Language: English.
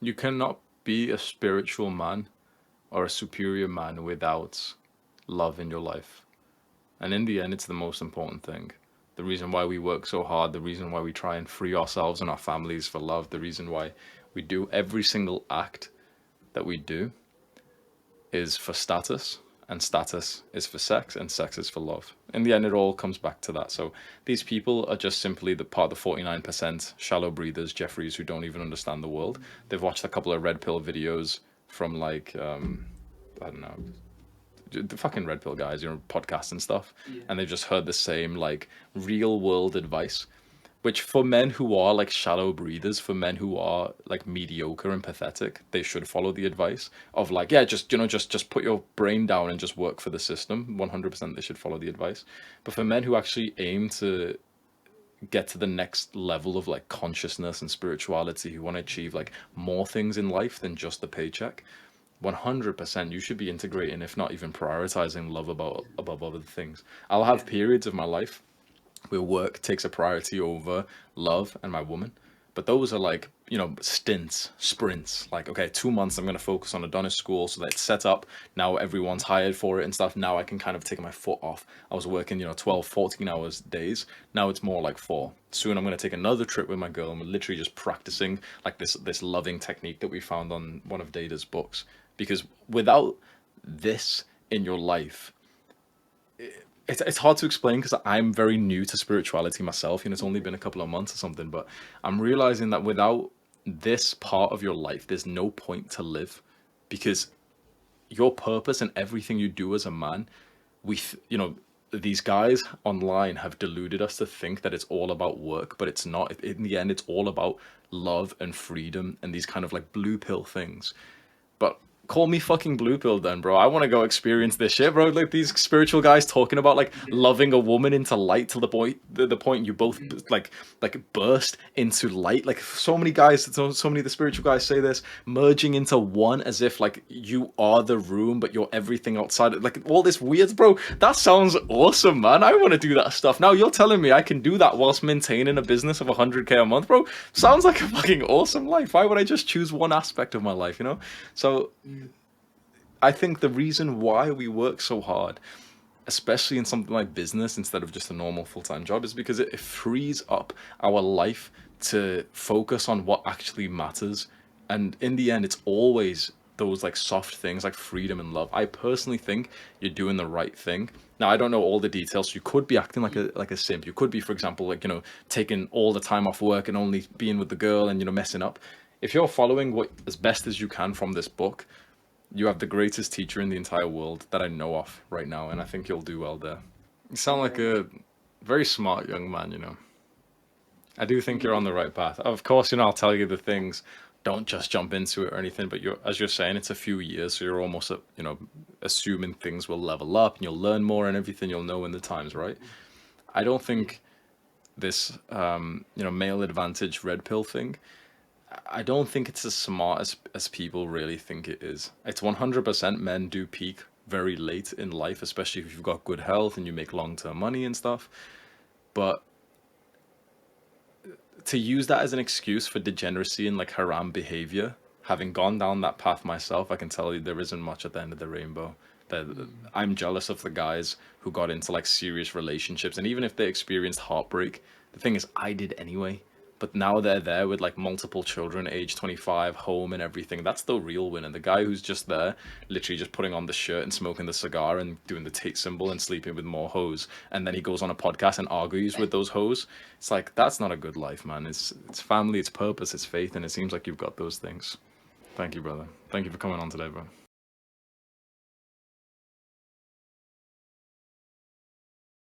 You cannot be a spiritual man or a superior man without love in your life. And in the end, it's the most important thing. The reason why we work so hard, the reason why we try and free ourselves and our families for love, the reason why we do every single act that we do is for status, and status is for sex, and sex is for love. In the end, it all comes back to that. So these people are just simply the part of the 49% shallow breathers, Jeffries, who don't even understand the world. They've watched a couple of red pill videos from like, I don't know, the fucking red pill guys, podcasts and stuff, and they've just heard the same like real world advice, which for men who are like shallow breathers, for men who are like mediocre and pathetic, they should follow the advice of like, yeah, just just put your brain down and just work for the system. 100% they should follow the advice. But for men who actually aim to get to the next level of like consciousness and spirituality, who want to achieve like more things in life than just the paycheck, 100% you should be integrating, if not even prioritizing love above other things. I'll have periods of my life where work takes a priority over love and my woman. But those are like, stints, sprints. Like, okay, 2 months I'm going to focus on Adonis school so that it's set up. Now everyone's hired for it and stuff. Now I can kind of take my foot off. I was working, 12, 14 hours days. Now it's more like 4. Soon I'm going to take another trip with my girl and we're literally just practicing like this loving technique that we found on one of Data's books. Because without this in your life, it's hard to explain because I'm very new to spirituality myself. It's only been a couple of months or something, but I'm realizing that without this part of your life, there's no point to live, because your purpose and everything you do as a man, these guys online have deluded us to think that it's all about work, but it's not. In the end, it's all about love and freedom and these kind of like blue pill things. But call me fucking blue pill then, bro. I want to go experience this shit, bro. Like these spiritual guys talking about like loving a woman into light to the point you both like burst into light. Like so many guys, so many of the spiritual guys say this, merging into one as if like you are the room, but you're everything outside. Like all this weird, bro. That sounds awesome, man. I want to do that stuff. Now you're telling me I can do that whilst maintaining a business of 100K a month, bro. Sounds like a fucking awesome life. Why would I just choose one aspect of my life, So I think the reason why we work so hard, especially in something like business instead of just a normal full-time job, is because it frees up our life to focus on what actually matters. And in the end, it's always those like soft things like freedom and love. I personally think you're doing the right thing. Now, I don't know all the details. You could be acting like a simp. You could be, for example, like, taking all the time off work and only being with the girl and, messing up. If you're following what as best as you can from this book, you have the greatest teacher in the entire world that I know of right now, and I think you'll do well there. You sound like a very smart young man. I do think you're on the right path. Of course, I'll tell you the things. Don't just jump into it or anything, but as you're saying, it's a few years, so you're almost, assuming things will level up and you'll learn more and everything you'll know when the time's right. I don't think this, male advantage red pill thing, I don't think it's as smart as people really think it is. It's 100% men do peak very late in life, especially if you've got good health and you make long-term money and stuff. But to use that as an excuse for degeneracy and like haram behavior, having gone down that path myself, I can tell you there isn't much at the end of the rainbow. That I'm jealous of the guys who got into like serious relationships, and even if they experienced heartbreak, the thing is I did anyway. But now they're there with like multiple children, age 25, home and everything. That's the real winner. The guy who's just there, literally just putting on the shirt and smoking the cigar and doing the Tate symbol and sleeping with more hoes. And then he goes on a podcast and argues with those hoes. It's like, that's not a good life, man. It's family, it's purpose, it's faith. And it seems like you've got those things. Thank you, brother. Thank you for coming on today, bro.